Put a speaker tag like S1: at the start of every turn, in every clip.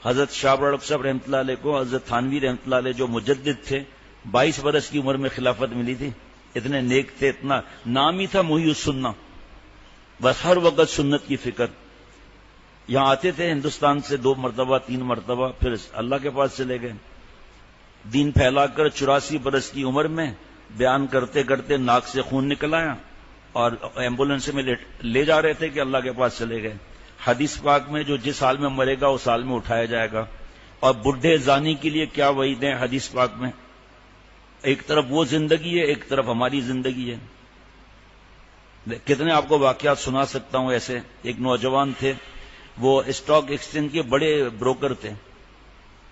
S1: حضرت شاہ ابرار صاحب رحمۃ اللہ علیہ کو حضرت تھانوی رحمۃ اللہ علیہ جو مجدد تھے 22 برس کی عمر میں خلافت ملی تھی. اتنے نیک تھے, اتنا نام ہی تھا محی السنہ, بس ہر وقت سنت کی فکر. یہاں آتے تھے ہندوستان سے 2 مرتبہ 3 مرتبہ, پھر اللہ کے پاس چلے گئے. دین پھیلا کر 84 برس کی عمر میں بیان کرتے کرتے ناک سے خون نکل آیا اور ایمبولینس میں لے جا رہے تھے کہ اللہ کے پاس چلے گئے. حدیث پاک میں جو جس حال میں مرے گا اس حال میں اٹھایا جائے گا. اور بڈھے زانی کے لیے کیا وعید ہیں حدیث پاک میں. ایک طرف وہ زندگی ہے, ایک طرف ہماری زندگی ہے. کتنے آپ کو واقعات سنا سکتا ہوں ایسے. ایک نوجوان تھے, وہ اسٹاک ایکسچینج کے بڑے بروکر تھے.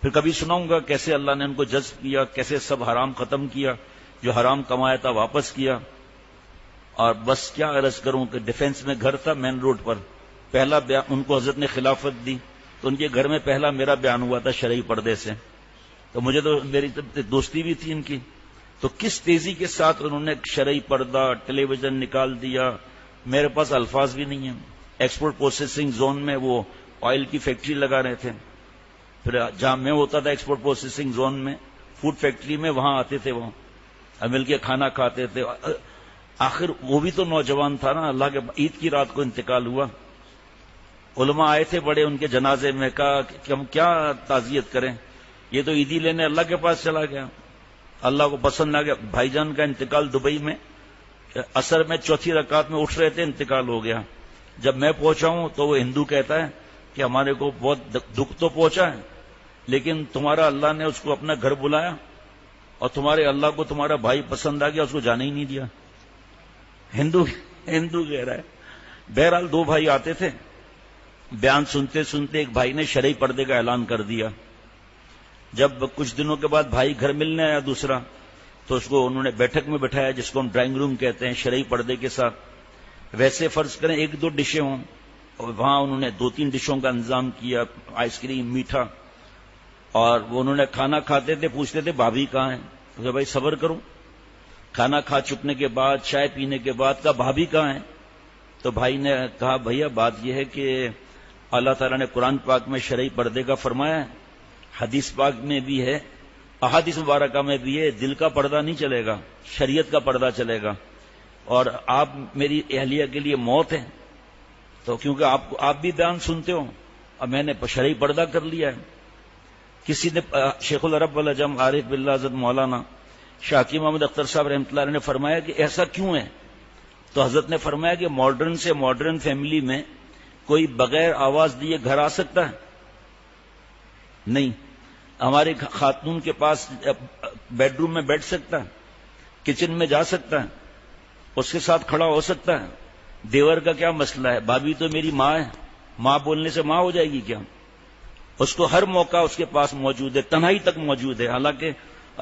S1: پھر کبھی سناؤں گا کیسے اللہ نے ان کو جذب کیا, کیسے سب حرام ختم کیا, جو حرام کمایا تھا واپس کیا. اور بس کیا عرض کروں کہ ڈیفنس میں گھر تھا مین روڈ پر. پہلا بیان ان کو حضرت نے خلافت دی تو ان کے گھر میں پہلا میرا بیان ہوا تھا شرعی پردے سے. تو مجھے تو میری دوستی بھی تھی ان کی, تو کس تیزی کے ساتھ انہوں نے شرعی پردہ ٹیلی ویژن نکال دیا. میرے پاس الفاظ بھی نہیں ہیں. ایکسپورٹ پروسیسنگ زون میں وہ آئل کی فیکٹری لگا رہے تھے. پھر جہاں میں ہوتا تھا ایکسپورٹ پروسیسنگ زون میں فوڈ فیکٹری میں, وہاں آتے تھے, وہاں مل کے کھانا کھاتے تھے. آخر وہ بھی تو نوجوان تھا نا. اللہ کے عید کی رات کو انتقال ہوا. علماء آئے تھے بڑے ان کے جنازے میں, کہا کہ ہم کیا تعزیت کریں, یہ تو عیدی لینے اللہ کے پاس چلا گیا. اللہ کو پسند آ گیا. بھائی جان کا انتقال دبئی میں عصر میں 4تھی رکعت میں اٹھ رہے تھے, انتقال ہو گیا. جب میں پہنچا ہوں تو وہ ہندو کہتا ہے کہ ہمارے کو بہت دکھ تو پہنچا ہے, لیکن تمہارا اللہ نے اس کو اپنا گھر بلایا اور تمہارے اللہ کو تمہارا بھائی پسند آ گیا, اس کو جانے ہی نہیں دیا. ہندو کہہ رہا ہے. بہرحال 2 بھائی آتے تھے. بیان سنتے سنتے ایک بھائی نے شرعی پردے کا اعلان کر دیا. جب کچھ دنوں کے بعد بھائی گھر ملنے آیا دوسرا, تو اس کو انہوں نے بیٹھک میں بٹھایا جس کو ہم ڈرائنگ روم کہتے ہیں, شرعی پردے کے ساتھ. ویسے فرض کریں 1-2 ڈشیں ہوں, اور وہاں انہوں نے 2-3 ڈشوں کا انتظام کیا, آئس کریم, میٹھا. اور وہ انہوں نے کھانا کھاتے تھے, پوچھتے تھے بھابھی کہاں ہیں. تو بھائی صبر کرو. کھانا کھا چکنے کے بعد, چائے پینے کے بعد کہا بھابھی کہاں ہیں. تو بھائی نے کہا بھیا بات یہ ہے کہ اللہ تعالیٰ نے قرآن پاک میں شرعی پردے کا فرمایا ہے, حدیث پاک میں بھی ہے, احادیث مبارکہ میں بھی ہے. دل کا پردہ نہیں چلے گا, شریعت کا پردہ چلے گا. اور آپ میری اہلیہ کے لیے موت ہے. تو کیونکہ آپ بھی بیان سنتے ہو, اور میں نے شرعی پردہ کر لیا ہے. کسی نے شیخ العرب والعجم عارف باللہ حضرت مولانا شاکی محمد اختر صاحب رحمۃ اللہ علیہ نے فرمایا کہ ایسا کیوں ہے. تو حضرت نے فرمایا کہ ماڈرن سے ماڈرن فیملی میں کوئی بغیر آواز دیے گھر آ سکتا ہے؟ نہیں. ہماری خاتون کے پاس بیڈ روم میں بیٹھ سکتا ہے, کچن میں جا سکتا ہے, اس کے ساتھ کھڑا ہو سکتا ہے. دیور کا کیا مسئلہ ہے, بھابھی تو میری ماں ہے, ماں بولنے سے ماں ہو جائے گی کیا؟ اس کو ہر موقع اس کے پاس موجود ہے, تنہائی تک موجود ہے. حالانکہ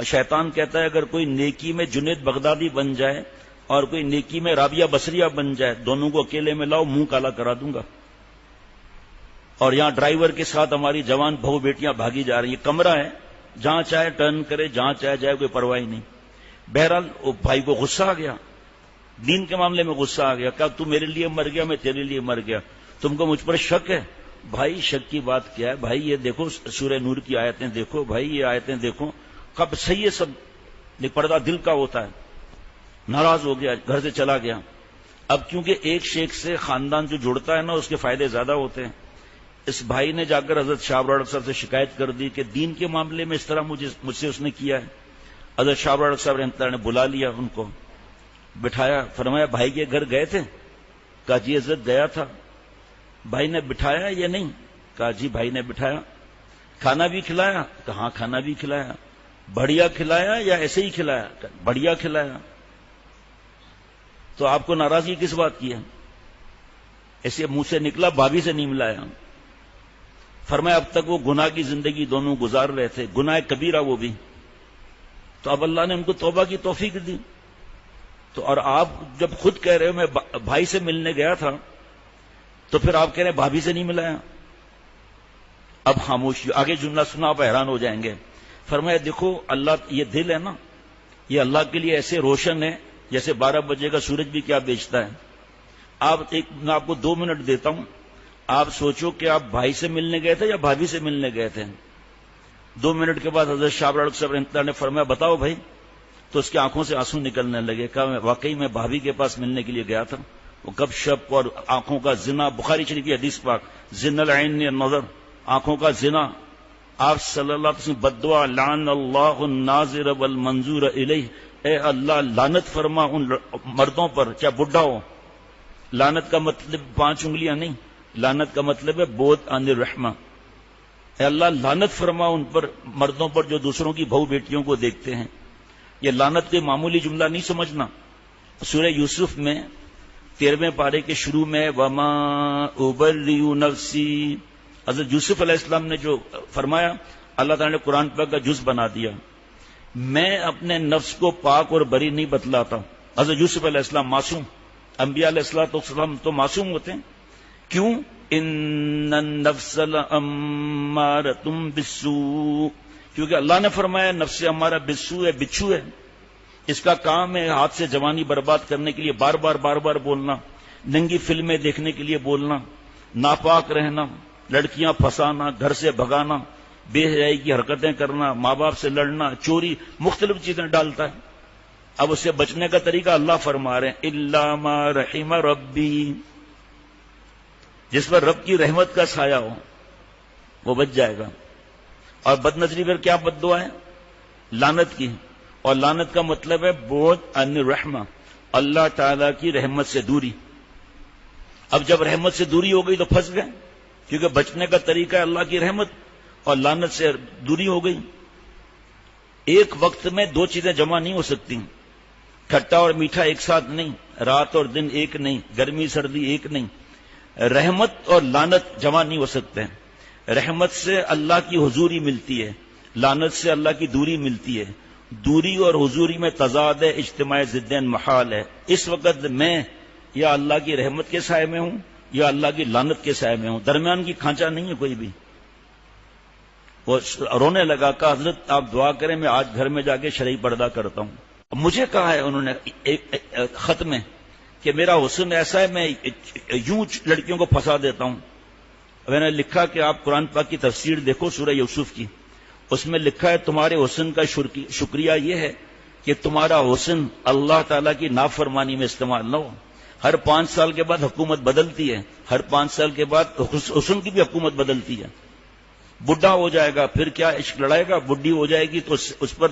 S1: شیطان کہتا ہے اگر کوئی نیکی میں جنید بغدادی بن جائے اور کوئی نیکی میں رابعہ بصریہ بن جائے, دونوں کو اکیلے میں لاؤ, منہ کالا کرا دوں گا. اور یہاں ڈرائیور کے ساتھ ہماری جوان بہو بیٹیاں بھاگی جا رہی ہیں. کمرہ ہے, جہاں چاہے ٹرن کرے, جہاں چاہے جائے, کوئی پرواہ نہیں. بہرحال وہ بھائی کو غصہ آ گیا, دین کے معاملے میں غصہ آ گیا. کہا تو میرے لیے مر گیا, میں تیرے لیے مر گیا, تم کو مجھ پر شک ہے. بھائی شک کی بات کیا ہے بھائی, یہ دیکھو سورہ نور کی آیتیں دیکھو بھائی, یہ آیتیں دیکھو. کب صحیح ہے سب, پردہ دل کا ہوتا ہے. ناراض ہو گیا, گھر سے چلا گیا. اب کیونکہ ایک شیخ سے خاندان جو جڑتا ہے نا, اس کے فائدے زیادہ ہوتے ہیں. اس بھائی نے جا کر حضرت شاہ ابرار صاحب سے شکایت کر دی کہ دین کے معاملے میں اس طرح مجھ سے اس نے کیا ہے. حضرت شاہ ابرار صاحب رحمۃ اللہ نے بلا لیا, ان کو بٹھایا, فرمایا بھائی کے گھر گئے تھے؟ کہا جی حضرت گیا تھا. بھائی نے بٹھایا یا نہیں؟ کہا جی بھائی نے بٹھایا. کھانا بھی کھلایا؟ کہا ہاں کھانا بھی کھلایا. بڑھیا کھلایا یا ایسے ہی کھلایا؟ بڑھیا کھلایا. تو آپ کو ناراضگی کس بات کی ہے؟ ایسے منہ سے نکلا بھابھی سے نہیں ملایا. فرمایا اب تک وہ گناہ کی زندگی دونوں گزار رہے تھے, گناہ کبیرہ وہ بھی. تو اب اللہ نے ان کو توبہ کی توفیق دی. تو اور آپ جب خود کہہ رہے ہو میں بھائی سے ملنے گیا تھا, تو پھر آپ کہہ رہے ہیں بھابھی سے نہیں ملایا. اب خاموشی, آگے جملہ سنا آپ حیران ہو جائیں گے. فرمایا دیکھو اللہ, یہ دل ہے نا, یہ اللہ کے لیے ایسے روشن ہے جیسے 12 بجے کا سورج بھی کیا بیچتا ہے. میں آپ کو 2 منٹ دیتا ہوں, آپ سوچو کہ آپ بھائی سے ملنے گئے تھے یا بھابھی سے ملنے گئے تھے؟ 2 منٹ کے بعد حضرت شاہ ابرار صاحب رحمۃ اللہ نے فرمایا بتاؤ بھائی، تو اس کی آنکھوں سے آنسو نکلنے لگے. کہا واقعی میں بھابھی کے پاس ملنے کے لیے گیا تھا. وہ گپ شپ اور آنکھوں کا زنا، بخاری شریف کی حدیث پاک، زنا العین النظر، آنکھوں کا زنا. آپ صلی اللہ علیہ وسلم بدعا لعن اللہ الناظر والمنظور الیہ، اے اللہ لعنت فرما ان مردوں پر چاہے بڈھا ہو. لعنت کا مطلب 5 انگلیاں نہیں، لعنت کا مطلب ہے بود عن الرحمہ. اے اللہ لعنت فرما ان پر مردوں پر جو دوسروں کی بہو بیٹیوں کو دیکھتے ہیں. یہ لعنت کے معمولی جملہ نہیں سمجھنا. سورہ یوسف میں 13ویں پارے کے شروع میں وما ابرئ نفسی، حضرت یوسف علیہ السلام نے جو فرمایا اللہ تعالیٰ نے قرآن پاک کا جز بنا دیا. میں اپنے نفس کو پاک اور بری نہیں بتلاتا. حضرت یوسف علیہ السلام معصوم، انبیاء علیہ السلام تو معصوم ہوتے ہیں. کیوں؟ ان النفس لامارۃ بالسوء، کیونکہ اللہ نے فرمایا نفس ہمارا بالسوء ہے، بچھو ہے. اس کا کام ہے ہاتھ سے جوانی برباد کرنے کے لیے بار بار بولنا، ننگی فلمیں دیکھنے کے لیے بولنا، ناپاک رہنا، لڑکیاں پھنسانا، گھر سے بھگانا، بے حیائی کی حرکتیں کرنا، ماں باپ سے لڑنا، چوری، مختلف چیزیں ڈالتا ہے. اب اس سے بچنے کا طریقہ اللہ فرما رہے ہیں الا ما رحم ربی، جس پر رب کی رحمت کا سایہ ہو وہ بچ جائے گا. اور بد نظری پر کیا بد دعا ہے؟ لعنت کی. اور لعنت کا مطلب ہے بعد عن الرحمہ، اللہ تعالی کی رحمت سے دوری. اب جب رحمت سے دوری ہو گئی تو پھنس گئے، کیونکہ بچنے کا طریقہ ہے اللہ کی رحمت، اور لعنت سے دوری ہو گئی. ایک وقت میں 2 چیزیں جمع نہیں ہو سکتی. کھٹا اور میٹھا ایک ساتھ نہیں، رات اور دن ایک نہیں، گرمی سردی ایک نہیں. رحمت اور لعنت جمع نہیں ہو سکتے. رحمت سے اللہ کی حضوری ملتی ہے، لعنت سے اللہ کی دوری ملتی ہے. دوری اور حضوری میں تضاد ہے، اجتماع ضدین محال ہے. اس وقت میں یا اللہ کی رحمت کے سائے میں ہوں یا اللہ کی لعنت کے سائے میں ہوں، درمیان کی کھانچہ نہیں ہے کوئی بھی. وہ رونے لگا، کہا حضرت آپ دعا کریں میں آج گھر میں جا کے شرعی پردہ کرتا ہوں. مجھے کہا ہے انہوں نے ایک خط میں کہ میرا حسن ایسا ہے میں یوں لڑکیوں کو پھنسا دیتا ہوں. میں نے لکھا کہ آپ قرآن پاک کی تفسیر دیکھو سورہ یوسف کی، اس میں لکھا ہے تمہارے حسن کا شکریہ یہ ہے کہ تمہارا حسن اللہ تعالیٰ کی نافرمانی میں استعمال نہ ہو. ہر 5 سال کے بعد حکومت بدلتی ہے، ہر 5 سال کے بعد حسن کی بھی حکومت بدلتی ہے. بڈھا ہو جائے گا پھر کیا عشق لڑائے گا، بڈھی ہو جائے گی تو اس پر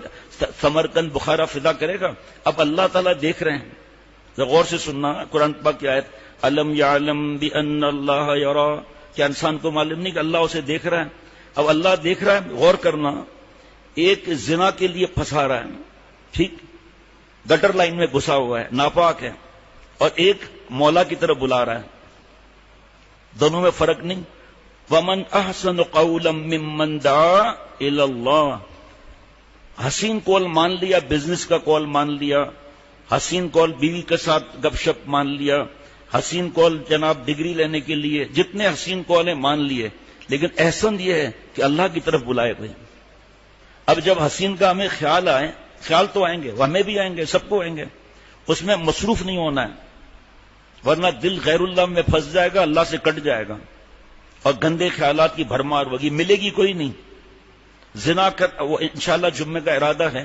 S1: ثمرقند بخارا فدا کرے گا. اب اللہ تعالیٰ دیکھ رہے ہیں، غور سے سننا قرآن پاک کی آیت الم یعلم بان اللہ یرا، کیا انسان کو معلوم نہیں کہ اللہ اسے دیکھ رہا ہے. اب اللہ دیکھ رہا ہے، غور کرنا. ایک زنا کے لیے پھنسا رہا ہے، ٹھیک، گٹر لائن میں گھسا ہوا ہے، ناپاک ہے، اور ایک مولا کی طرف بلا رہا ہے. دونوں میں فرق نہیں. ومن احسن قولا ممن دعا الی اللہ، حسین قول مان لیا، بزنس کا قول مان لیا، حسین قول بیوی کے ساتھ گپ شپ مان لیا، حسین قول جناب ڈگری لینے کے لیے، جتنے حسین قول ہیں مان لیے، لیکن احسن یہ ہے کہ اللہ کی طرف بلائے گئے. اب جب حسین کا ہمیں خیال آئے، خیال تو آئیں گے، ہمیں بھی آئیں گے، سب کو آئیں گے، اس میں مصروف نہیں ہونا ہے، ورنہ دل غیر اللہ میں پھنس جائے گا، اللہ سے کٹ جائے گا، اور گندے خیالات کی بھرمار ہوگی، ملے گی کوئی نہیں. زنا کا وہ انشاءاللہ جمعے کا ارادہ ہے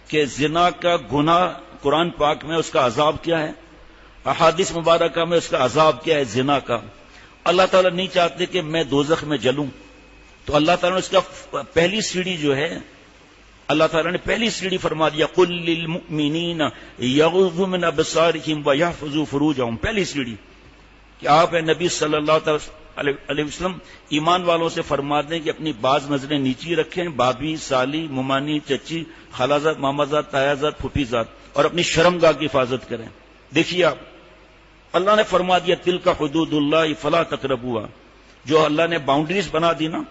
S1: کہ زنا کا گناہ قرآن پاک میں اس کا عذاب کیا ہے، احادیث مبارکہ میں اس کا عذاب کیا ہے زنا کا. اللہ تعالیٰ نہیں چاہتے کہ میں دوزخ میں جلوں، تو اللہ تعالیٰ نے اس کا پہلی سیڑھی جو ہے، اللہ تعالیٰ نے پہلی سیڑھی فرما دیا قل للمؤمنین یغضوا من ابصارہم ویحفظوا فروجہم. پہلی سیڑھی کہ آپ نبی صلی اللہ علیہ وسلم ایمان والوں سے فرما دیں کہ اپنی بعض نظریں نیچی رکھیں، بابی، سالی، ممانی، چچی، خالازاد، مامازاد، تایازاد، پھوپھیزاد، اور اپنی شرمگاہ کی حفاظت کریں. دیکھیے آپ، اللہ نے فرما دیا تلک حدود اللہ فلا تقربوها، جو اللہ نے باؤنڈریز بنا دی نا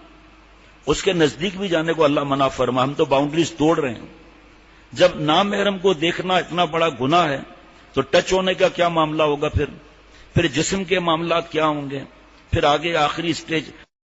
S1: اس کے نزدیک بھی جانے کو اللہ منع فرما. ہم تو باؤنڈریز توڑ رہے ہیں. جب نامحرم کو دیکھنا اتنا بڑا گناہ ہے تو ٹچ ہونے کا کیا معاملہ ہوگا، پھر جسم کے معاملات کیا ہوں گے، پھر آگے آخری سٹیج